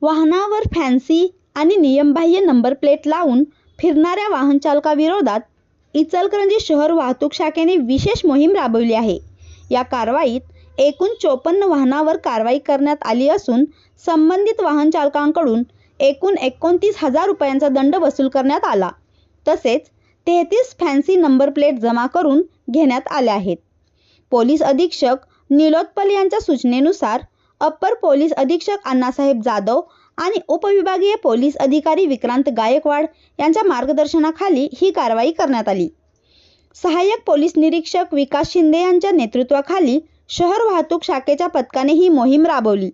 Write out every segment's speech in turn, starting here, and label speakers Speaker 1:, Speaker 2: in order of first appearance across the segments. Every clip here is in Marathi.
Speaker 1: वाहनावर फॅन्सी आणि नियमबाह्य नंबर प्लेट लावून फिरणाऱ्या वाहन चालकाविरोधात इचलकरंजी शहर वाहतूक शाखेने विशेष मोहीम राबवली आहे। या कारवाईत एकूण 54 वाहनावर कारवाई करण्यात आली असून संबंधित वाहन चालकांकडून एकूण 29,000 रुपयांचा दंड वसूल करण्यात आला। तसेच 33 फॅन्सी नंबर प्लेट जमा करून घेण्यात आल्या आहेत। पोलीस अधीक्षक निलोत्पल यांच्या सूचनेनुसार अप्पर पोलीस अधीक्षक अण्णासाहेब जाधव आणि उपविभागीय पोलीस अधिकारी विक्रांत गायकवाड यांच्या मार्गदर्शनाखाली ही कारवाई करण्यात आली। सहाय्यक पोलीस निरीक्षक विकास शिंदे यांच्या नेतृत्वाखाली शहर वाहतूक शाखेच्या पथकाने ही मोहीम राबवली।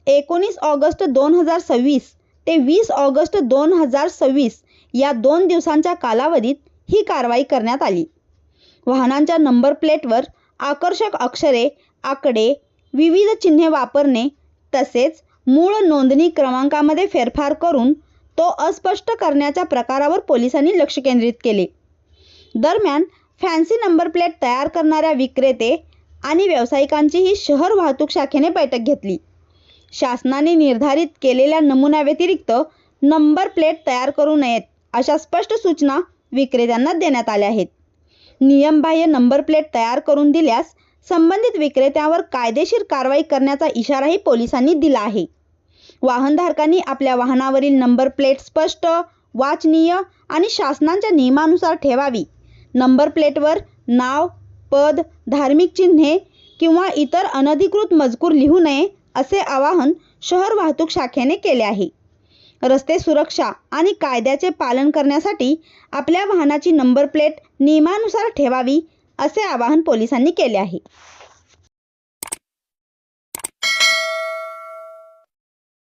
Speaker 1: 19 ऑगस्ट 2026 ते 20 ऑगस्ट 2026 या 2 दिवसांच्या कालावधीत ही कारवाई करण्यात आली। वाहनांच्या नंबर प्लेटवर आकर्षक अक्षरे, आकडे, विविध चिन्हे वापरणे तसेच मूळ नोंदणी क्रमांकामध्ये फेरफार करून तो अस्पष्ट करण्याच्या प्रकारावर पोलिसांनी लक्ष केंद्रित केले। दरम्यान फॅन्सी नंबर प्लेट तयार करणाऱ्या विक्रेते आणि व्यावसायिकांचीही शहर वाहतूक शाखेने बैठक घेतली। शासनाने निर्धारित केलेल्या नमुन्याव्यतिरिक्त नंबर प्लेट तयार करू नयेत अशा स्पष्ट सूचना विक्रेत्यांना देण्यात आल्या आहेत। नियमबाह्य नंबर प्लेट तयार करून दिल्यास संबंधित विक्रेत्यावर कायदेशीर कारवाई करण्याचा इशाराही पोलिसांनी दिला आहे। वाहनधारकांनी आपल्या वाहनावरील नंबर प्लेट स्पष्ट, वाचनीय आणि शासनाच्या नियमानुसार ठेवावी। नंबर प्लेटवर नाव, पद, धार्मिक चिन्हे किंवा इतर अनधिकृत मजकूर लिहू नये असे आवाहन शहर वाहतूक शाखेने केले आहे। रस्ते सुरक्षा आणि कायद्याचे पालन करण्यासाठी आपल्या वाहनाची नंबर प्लेट नियमानुसार ठेवावी असे आवाहन पोलिसांनी केले आहे।